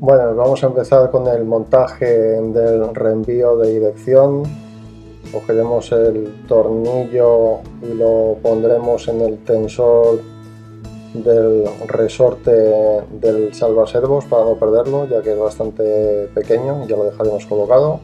Bueno, vamos a empezar con el montaje del reenvío de dirección. Cogeremos el tornillo y lo pondremos en el tensor del resorte del salvaservos para no perderlo, ya que es bastante pequeño y ya lo dejaremos colocado.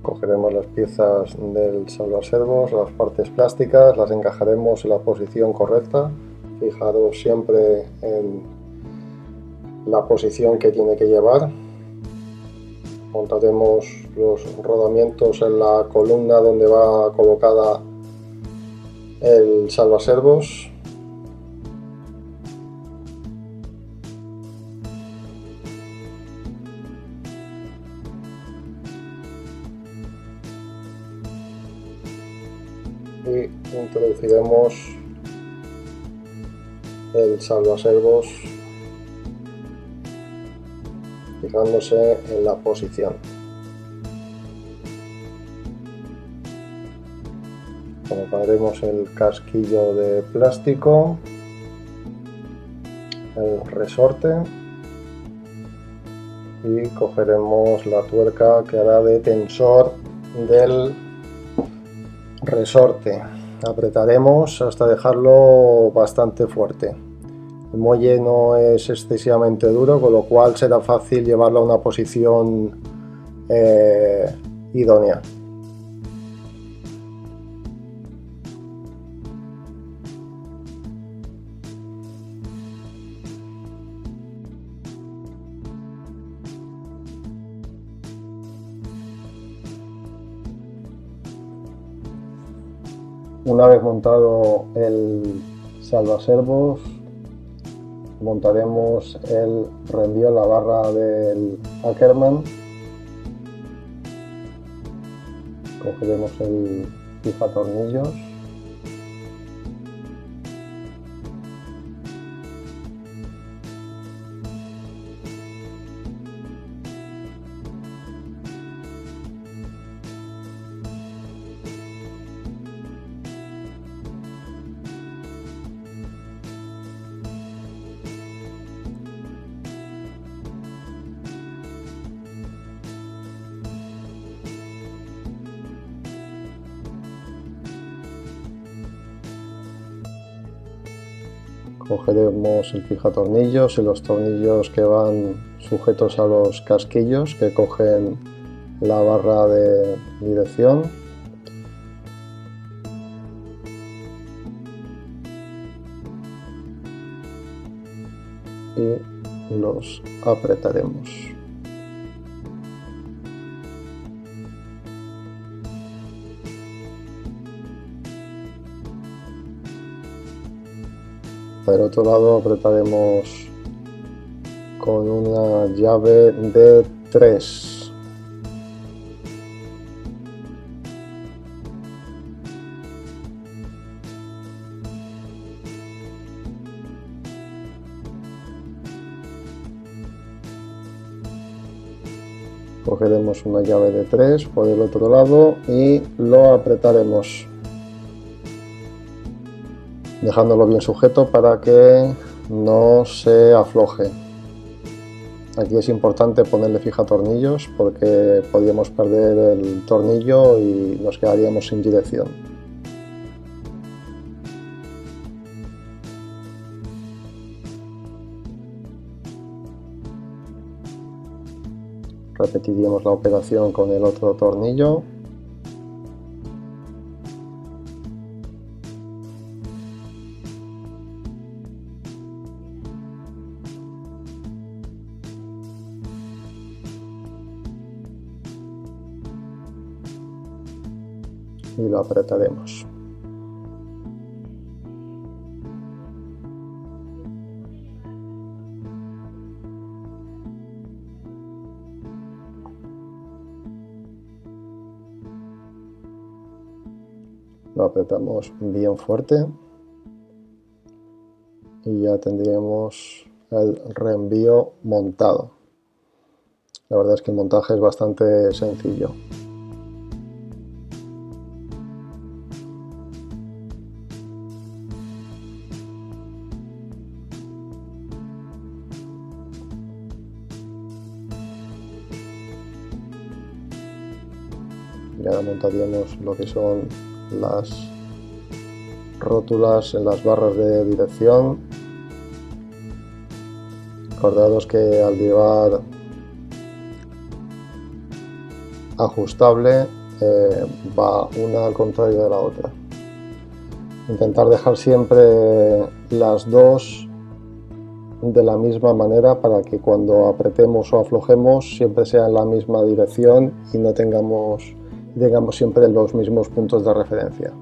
Cogeremos las piezas del salvaservos, las partes plásticas, las encajaremos en la posición correcta. Fijaros siempre en la posición que tiene que llevar. Montaremos los rodamientos en la columna donde va colocada el salvaservos. Y introduciremos el salvaservos fijándose en la posición. Colocaremos el casquillo de plástico, el resorte y cogeremos la tuerca que hará de tensor del resorte. Apretaremos hasta dejarlo bastante fuerte. El muelle no es excesivamente duro, con lo cual será fácil llevarlo a una posición idónea. Una vez montado el salvaservos, montaremos el reenvío en la barra del Ackerman. Cogeremos el fijatornillos. Cogeremos el fijatornillos y los tornillos que van sujetos a los casquillos que cogen la barra de dirección. Y los apretaremos. Por otro lado apretaremos con una llave de 3. Cogeremos una llave de 3 por el otro lado y lo apretaremos, dejándolo bien sujeto para que no se afloje. Aquí es importante ponerle fijatornillos porque podríamos perder el tornillo y nos quedaríamos sin dirección. Repetiríamos la operación con el otro tornillo. Y lo apretaremos. Lo apretamos bien fuerte y ya tendríamos el reenvío montado. La verdad es que el montaje es bastante sencillo. Y ahora montaríamos lo que son las rótulas en las barras de dirección. Acordaos que al llevar ajustable va una al contrario de la otra. Intentar dejar siempre las dos de la misma manera para que cuando apretemos o aflojemos siempre sea en la misma dirección y no tengamos siempre los mismos puntos de referencia.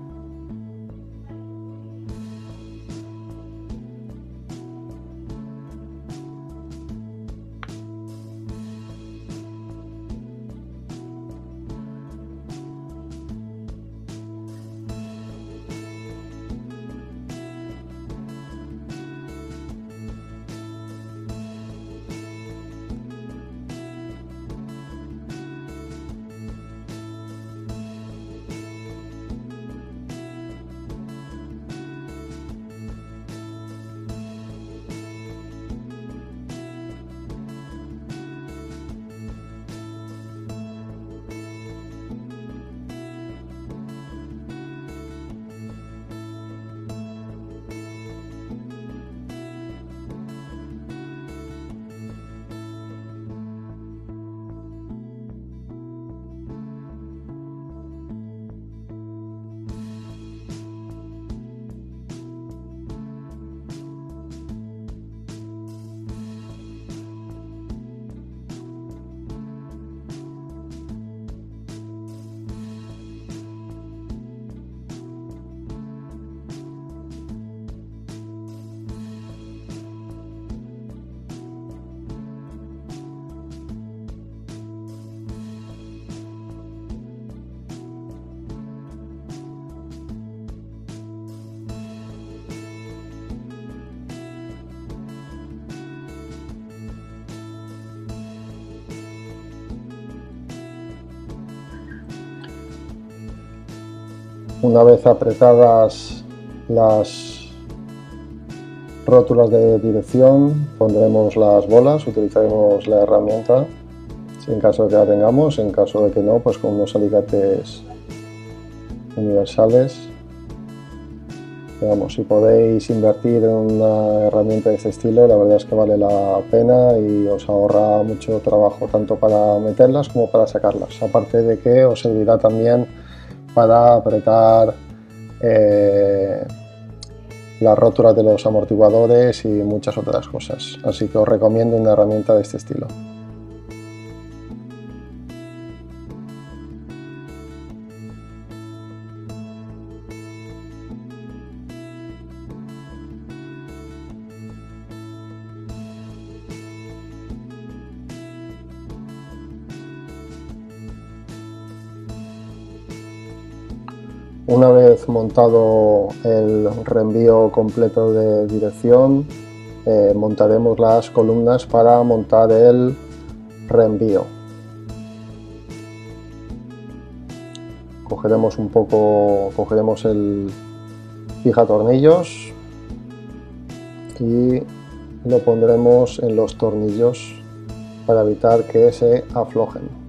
Una vez apretadas las rótulas de dirección, pondremos las bolas, utilizaremos la herramienta, si en caso de que la tengamos, en caso de que no, pues con unos alicates universales. Vamos, si podéis invertir en una herramienta de este estilo, la verdad es que vale la pena y os ahorra mucho trabajo tanto para meterlas como para sacarlas, aparte de que os servirá también para apretar las rótulas de los amortiguadores y muchas otras cosas, así que os recomiendo una herramienta de este estilo. Una vez montado el reenvío completo de dirección, montaremos las columnas para montar el reenvío. Cogeremos el fijatornillos y lo pondremos en los tornillos para evitar que se aflojen.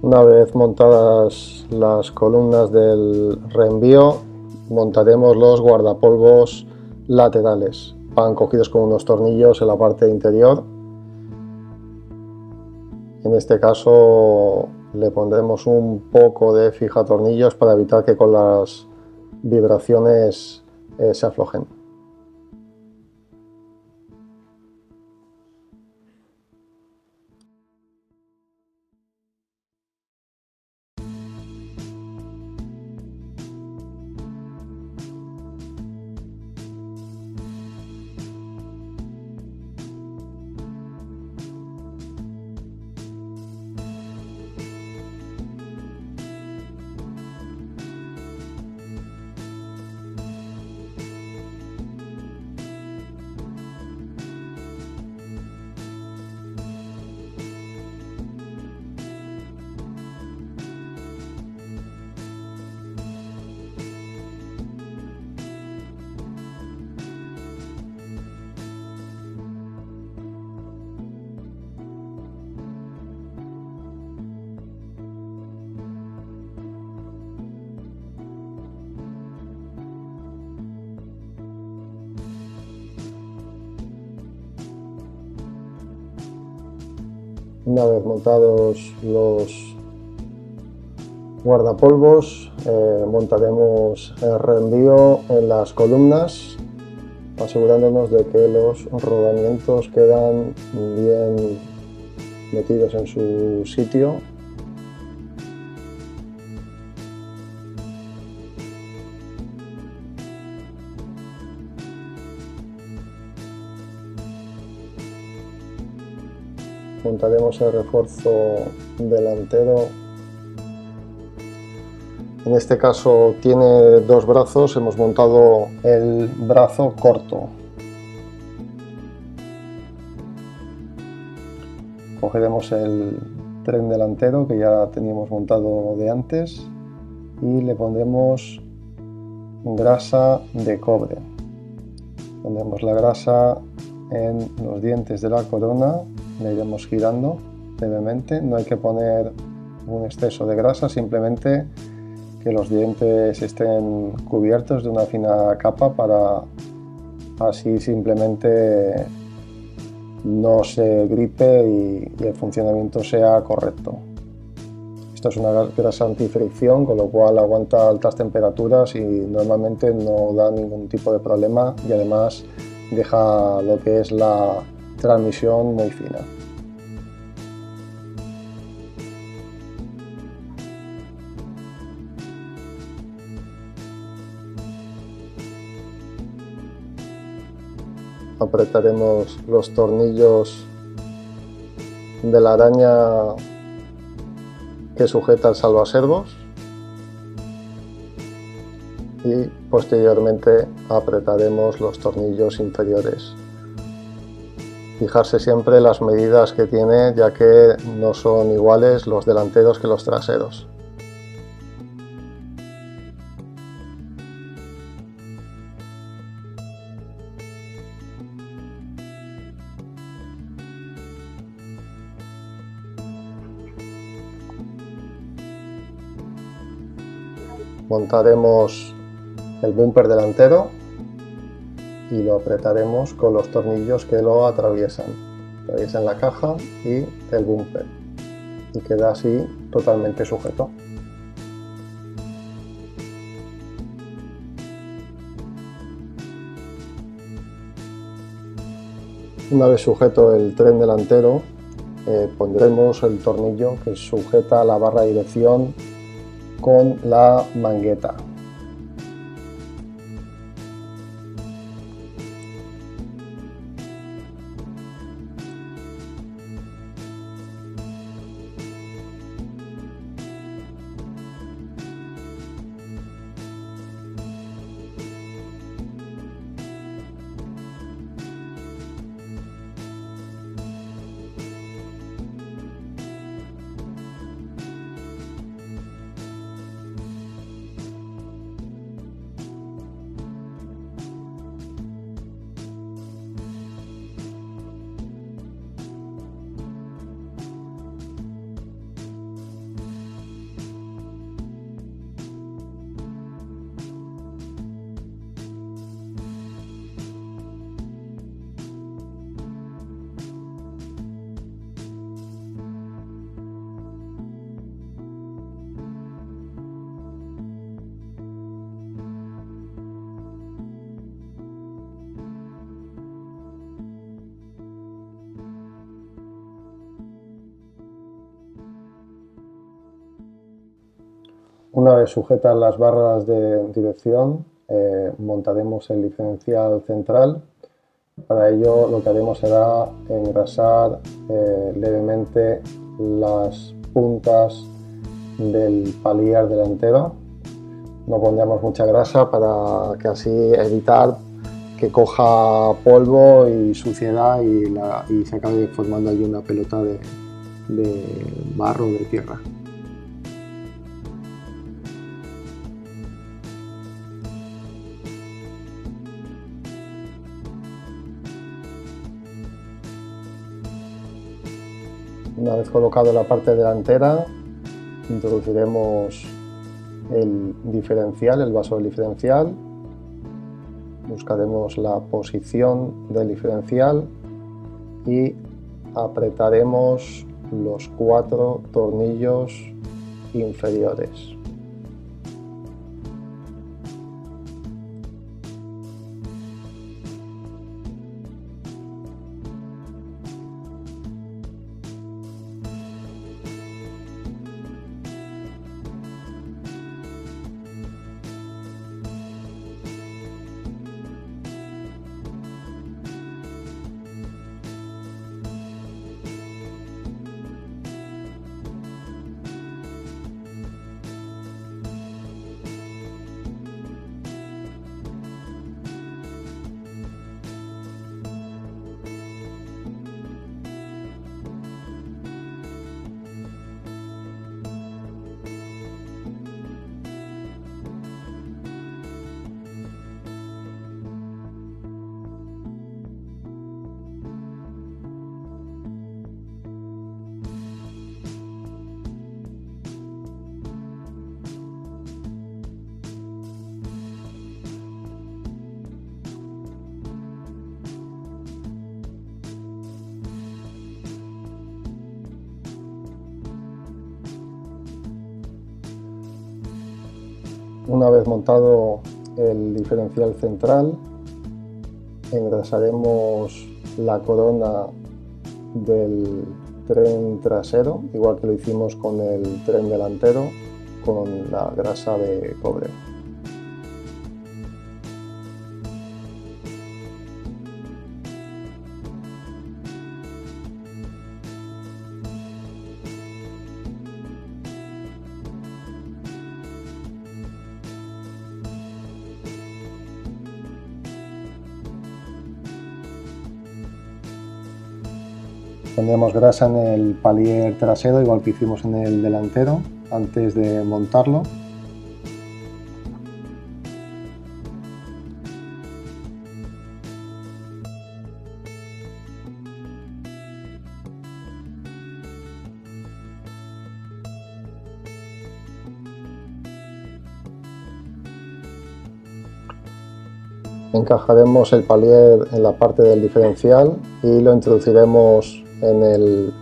Una vez montadas las columnas del reenvío, montaremos los guardapolvos laterales. Van cogidos con unos tornillos en la parte interior. En este caso le pondremos un poco de fijatornillos para evitar que con las vibraciones se aflojen. Una vez montados los guardapolvos, montaremos el reenvío en las columnas, asegurándonos de que los rodamientos quedan bien metidos en su sitio. Montaremos el refuerzo delantero. En este caso tiene dos brazos, hemos montado el brazo corto. Cogeremos el tren delantero que ya teníamos montado de antes y le pondremos grasa de cobre. Pondremos la grasa en los dientes de la corona, le iremos girando levemente, no hay que poner un exceso de grasa, simplemente que los dientes estén cubiertos de una fina capa para así simplemente no se gripe y el funcionamiento sea correcto. Esto es una grasa antifricción, con lo cual aguanta altas temperaturas y normalmente no da ningún tipo de problema y además deja lo que es la transmisión muy fina. Apretaremos los tornillos de la araña que sujeta el salvaservos y posteriormente apretaremos los tornillos inferiores. Fijarse siempre las medidas que tiene, ya que no son iguales los delanteros que los traseros. Montaremos el bumper delantero y lo apretaremos con los tornillos que lo atraviesan la caja y el bumper, y queda así totalmente sujeto. Una vez sujeto el tren delantero, pondremos el tornillo que sujeta la barra de dirección con la mangueta. Una vez sujetas las barras de dirección, montaremos el diferencial central. Para ello lo que haremos será engrasar levemente las puntas del palier delantero. No pondremos mucha grasa para que así evitar que coja polvo y suciedad y se acabe formando allí una pelota de barro, de tierra. Una vez colocado la parte delantera, introduciremos el diferencial, el vaso del diferencial. Buscaremos la posición del diferencial y apretaremos los 4 tornillos inferiores. Una vez montado el diferencial central, engrasaremos la corona del tren trasero, igual que lo hicimos con el tren delantero, con la grasa de cobre. Pondremos grasa en el palier trasero, igual que hicimos en el delantero, antes de montarlo. Encajaremos el palier en la parte del diferencial y lo introduciremos en el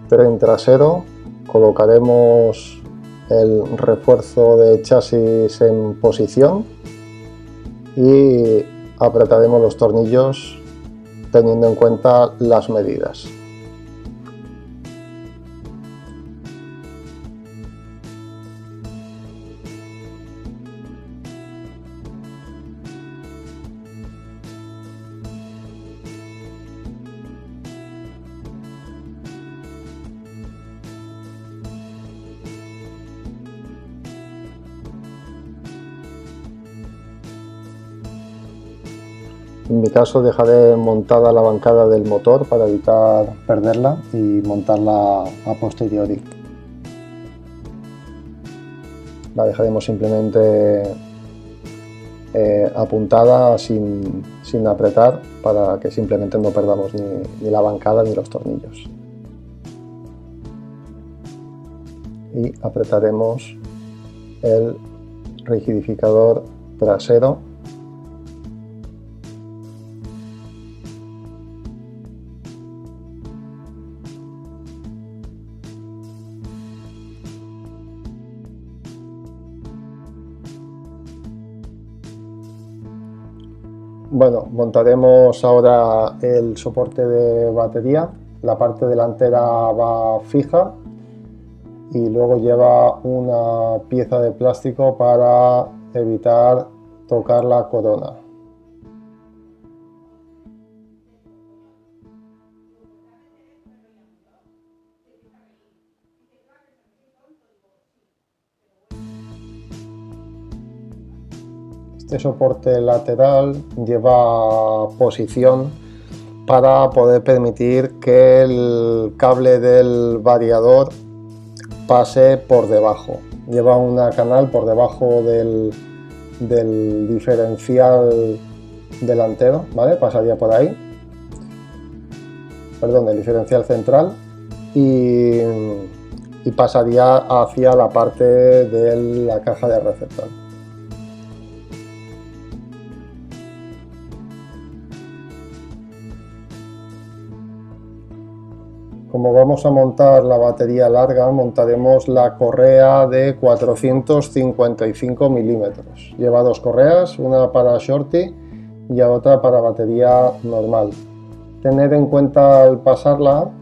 tren trasero. Colocaremos el refuerzo de chasis en posición y apretaremos los tornillos teniendo en cuenta las medidas. En mi caso dejaré montada la bancada del motor para evitar perderla y montarla a posteriori. La dejaremos simplemente apuntada sin apretar para que simplemente no perdamos ni la bancada ni los tornillos. Y apretaremos el rigidificador trasero . Bueno, montaremos ahora el soporte de batería. La parte delantera va fija y luego lleva una pieza de plástico para evitar tocar la corona. Este soporte lateral lleva posición para poder permitir que el cable del variador pase por debajo. Lleva una canal por debajo del diferencial delantero, ¿vale? Pasaría por ahí, perdón, el diferencial central, y pasaría hacia la parte de la caja de receptor. Como vamos a montar la batería larga, montaremos la correa de 455 milímetros. Lleva dos correas, una para shorty y otra para batería normal. Tener en cuenta al pasarla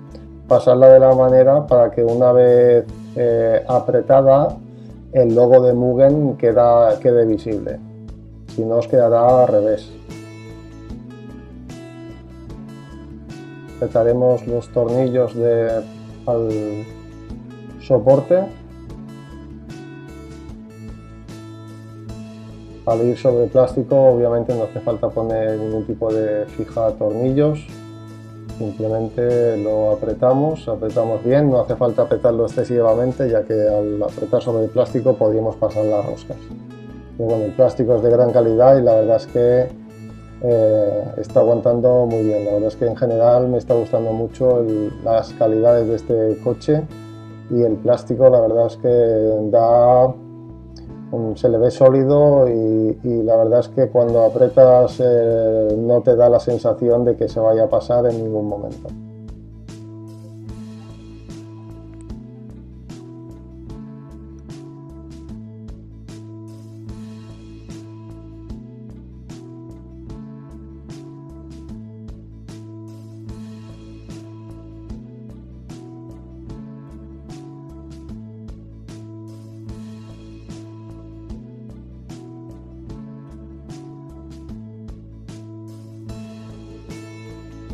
de la manera para que una vez apretada el logo de Mugen quede visible. Si no, os quedará al revés. Apretaremos los tornillos al soporte. Al ir sobre plástico, obviamente no hace falta poner ningún tipo de fija tornillos, simplemente lo apretamos bien, no hace falta apretarlo excesivamente, ya que al apretar sobre el plástico podríamos pasar las roscas. Pero bueno, el plástico es de gran calidad y la verdad es que está aguantando muy bien. La verdad es que en general me está gustando mucho las calidades de este coche, y el plástico la verdad es que se le ve sólido, y la verdad es que cuando apretas no te da la sensación de que se vaya a pasar en ningún momento.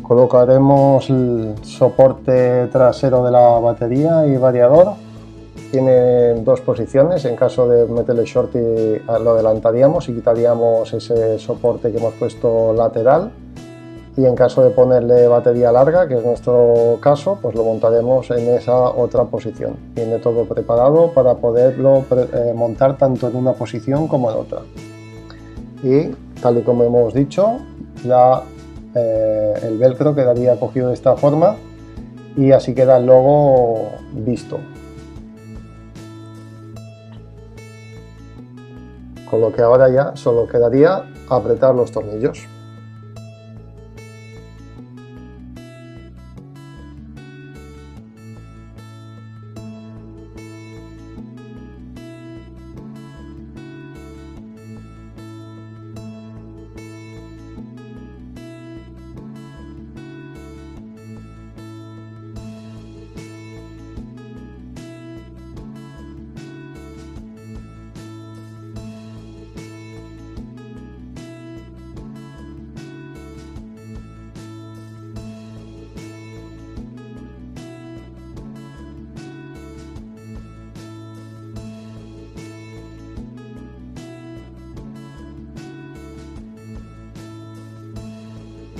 Colocaremos el soporte trasero de la batería y variador. Tiene dos posiciones. En caso de meterle shorty lo adelantaríamos y quitaríamos ese soporte que hemos puesto lateral, y en caso de ponerle batería larga, que es nuestro caso, pues lo montaremos en esa otra posición. Tiene todo preparado para poderlo montar tanto en una posición como en otra. Y tal y como hemos dicho, el velcro quedaría cogido de esta forma, y así queda el logo visto. Con lo que ahora ya solo quedaría apretar los tornillos.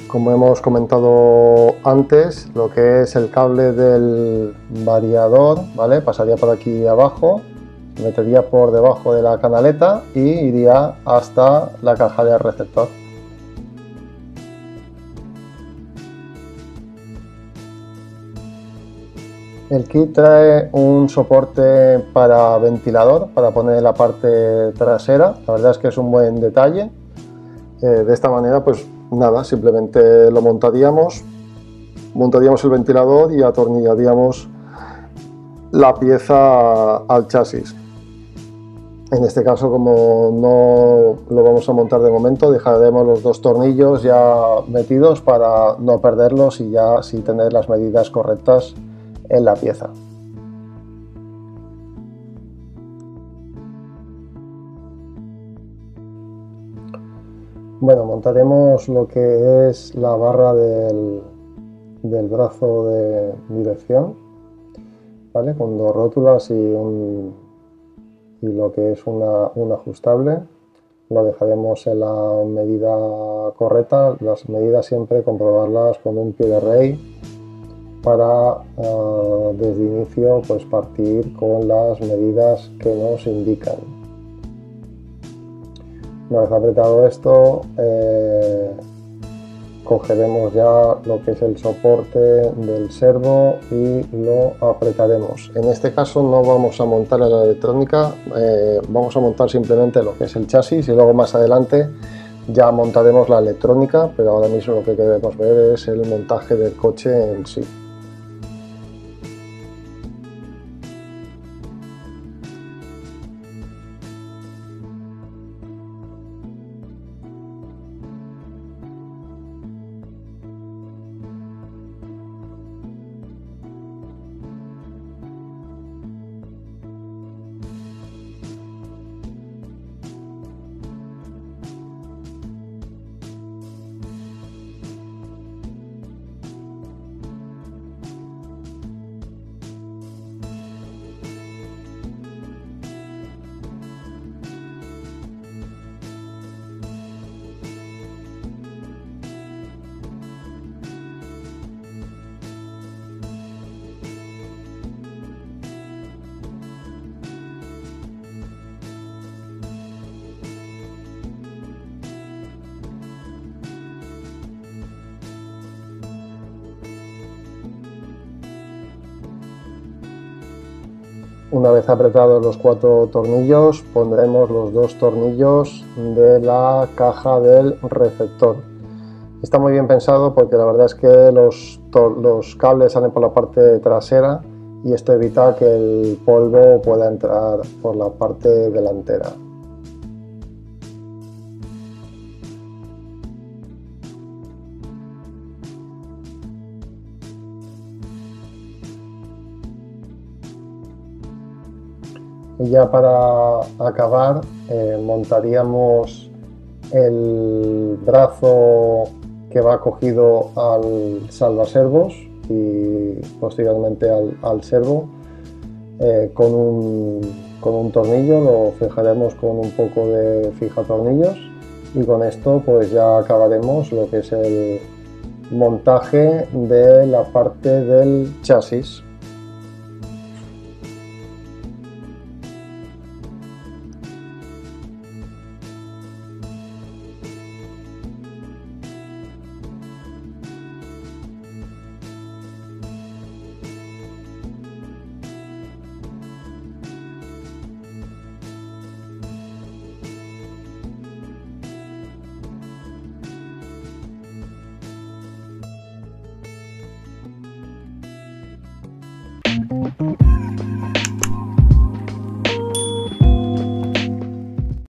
Como hemos comentado antes, lo que es el cable del variador, ¿vale?, pasaría por aquí abajo, se metería por debajo de la canaleta y iría hasta la caja de receptor. El kit trae un soporte para ventilador, para poner en la parte trasera. La verdad es que es un buen detalle. De esta manera, pues nada, simplemente lo montaríamos el ventilador y atornillaríamos la pieza al chasis. En este caso, como no lo vamos a montar de momento, dejaremos los dos tornillos ya metidos para no perderlos y ya sí tener las medidas correctas en la pieza. Bueno, montaremos lo que es la barra del brazo de dirección, ¿vale? Con dos rótulas y lo que es un ajustable. Lo dejaremos en la medida correcta, las medidas siempre comprobarlas con un pie de rey para desde inicio pues partir con las medidas que nos indican. Una vez apretado esto, cogeremos ya lo que es el soporte del servo y lo apretaremos. En este caso no vamos a montar la electrónica, vamos a montar simplemente lo que es el chasis y luego más adelante ya montaremos la electrónica, pero ahora mismo lo que queremos ver es el montaje del coche en sí. Una vez apretados los 4 tornillos, pondremos los 2 tornillos de la caja del receptor. Está muy bien pensado porque la verdad es que los cables salen por la parte trasera y esto evita que el polvo pueda entrar por la parte delantera. Y ya para acabar montaríamos el brazo que va cogido al salvaservos y posteriormente al servo con un tornillo, lo fijaremos con un poco de fijatornillos y con esto pues ya acabaremos lo que es el montaje de la parte del chasis.